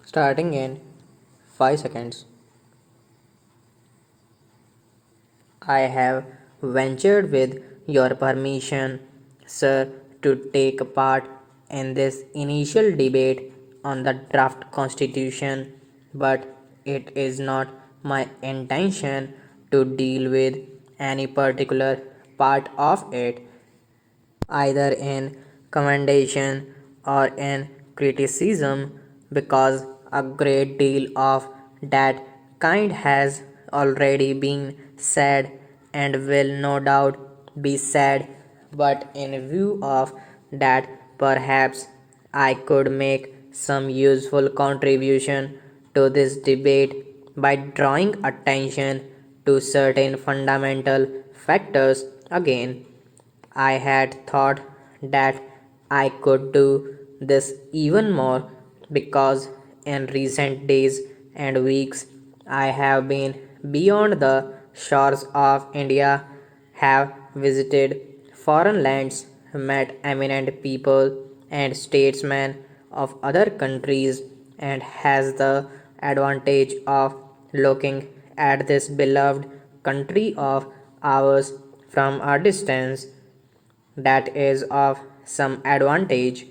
Starting in 5 seconds. I have ventured with your permission, sir, to take part in this initial debate on the draft constitution, but it is not my intention to deal with any particular part of it, either in commendation or in criticism, because a great deal of that kind has already been said and will no doubt be said. But in view of that, perhaps I could make some useful contribution to this debate by drawing attention to certain fundamental factors again. I had thought that I could do this even more because in recent days and weeks I have been beyond the shores of India, have visited foreign lands, met eminent people and statesmen of other countries, and has the advantage of looking at this beloved country of ours from a distance. That is of some advantage.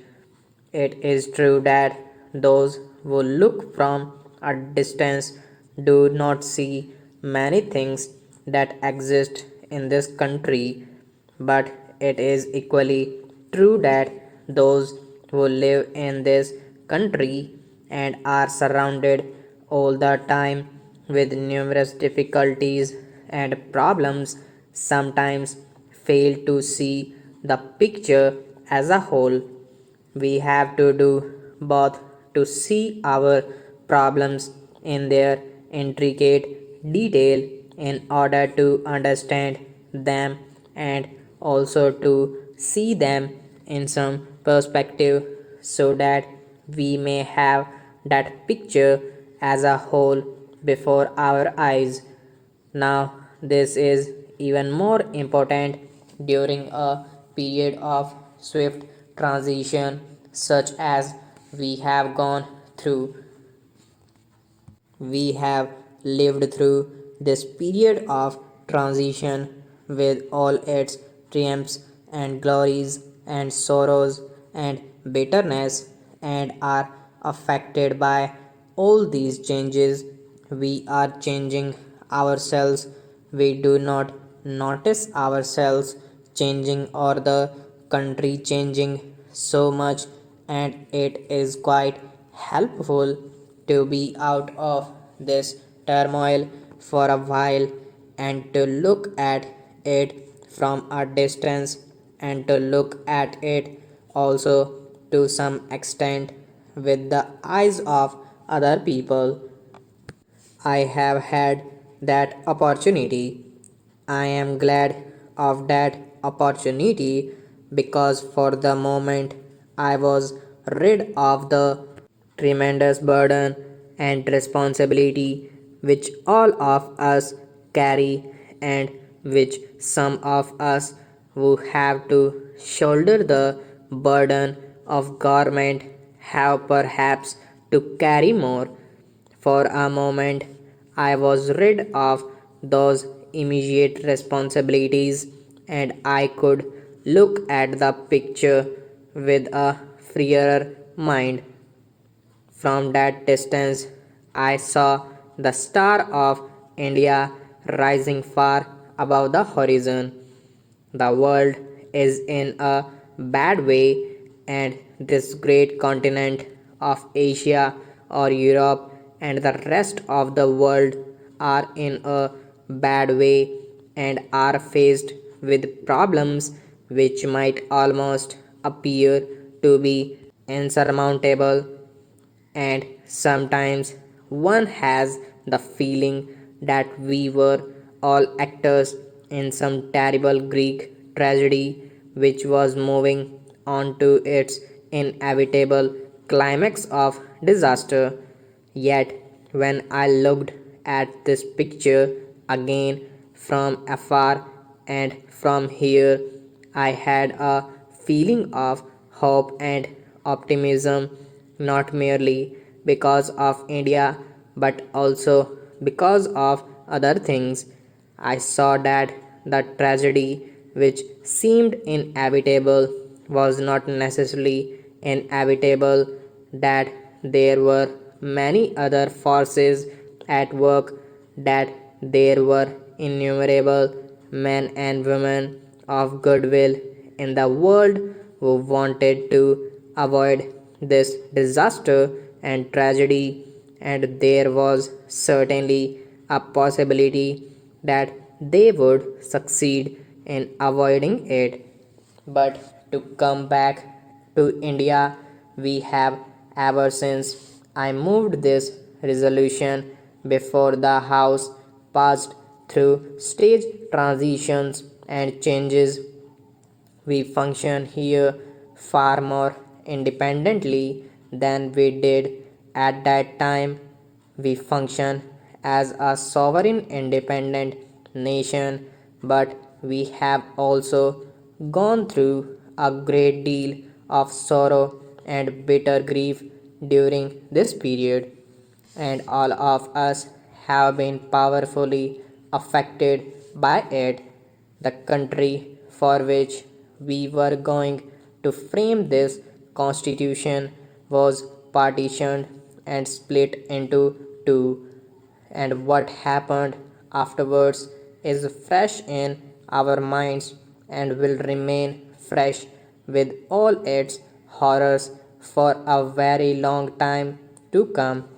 It is true that those who look from a distance do not see many things that exist in this country, but it is equally true that those who live in this country and are surrounded all the time with numerous difficulties and problems sometimes fail to see the picture as a whole. We have to do both to see our problems in their intricate detail in order to understand them, and also to see them in some perspective so that we may have that picture as a whole before our eyes. Now, this is even more important during a period of swift transition such as we have gone through. We have lived through this period of transition with all its triumphs and glories and sorrows and bitterness, and are affected by all these changes. We are changing ourselves. We do not notice ourselves changing or the country changing so much, and it is quite helpful to be out of this turmoil for a while and to look at it from a distance, and to look at it also to some extent with the eyes of other people. I have had that opportunity. I am glad of that opportunity because for the moment I was rid of the tremendous burden and responsibility which all of us carry, and which some of us who have to shoulder the burden of government have perhaps to carry more. For a moment, I was rid of those immediate responsibilities, and I could look at the picture with a freer mind. From that distance, I saw the star of India rising far above the horizon. The world is in a bad way, and this great continent of Asia or Europe and the rest of the world are in a bad way and are faced with problems which might almost appear to be insurmountable, and sometimes one has the feeling that we were all actors in some terrible Greek tragedy which was moving on to its inevitable climax of disaster. Yet, when I looked at this picture again from afar and from here, I had a feeling of hope and optimism, not merely because of India but also because of other things. I saw that the tragedy which seemed inevitable was not necessarily inevitable, that there were many other forces at work, that there were innumerable men and women of goodwill in the world who wanted to avoid this disaster and tragedy, and there was certainly a possibility that they would succeed in avoiding it. But to come back to India, we have ever since I moved this resolution before the House passed through stage transitions and changes, we function here far more independently than we did at that time. We function as a sovereign independent nation, but we have also gone through a great deal of sorrow and bitter grief during this period, and all of us have been powerfully affected by it. The country for which we were going to frame this constitution was partitioned and split into two, and what happened afterwards is fresh in our minds and will remain fresh with all its horrors for a very long time to come.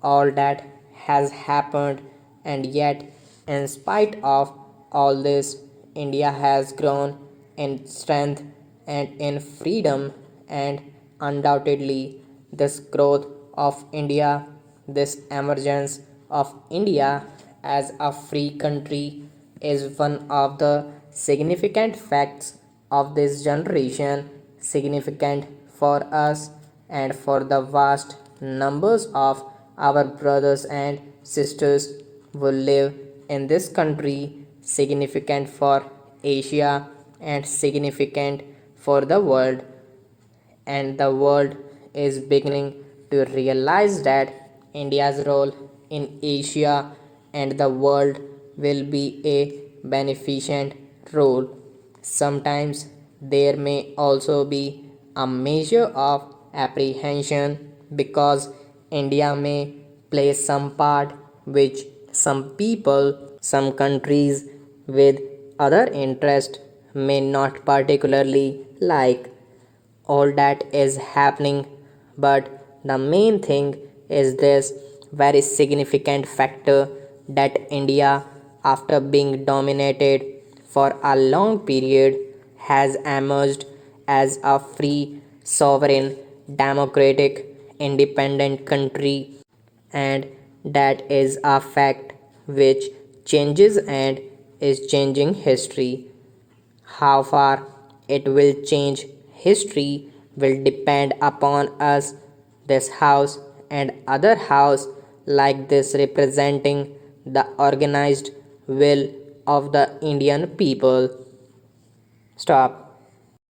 All that has happened, and yet, in spite of all this, India has grown in strength and in freedom, and undoubtedly, this growth of India, this emergence of India as a free country, is one of the significant facts of this generation, significant for us and for the vast numbers of our brothers and sisters who live in this country, significant for Asia and significant for the world. And the world is beginning to realize that India's role in Asia and the world will be a beneficent role. Sometimes there may also be a measure of apprehension because India may play some part which some people, some countries with other interest may not particularly like. All that is happening, but the main thing is this very significant factor that India, after being dominated for a long period, has emerged as a free, sovereign, democratic, independent country, and that is a fact which changes and is changing history. How far it will change history will depend upon us, this house, and other house like this representing the organized will of the Indian people. Stop.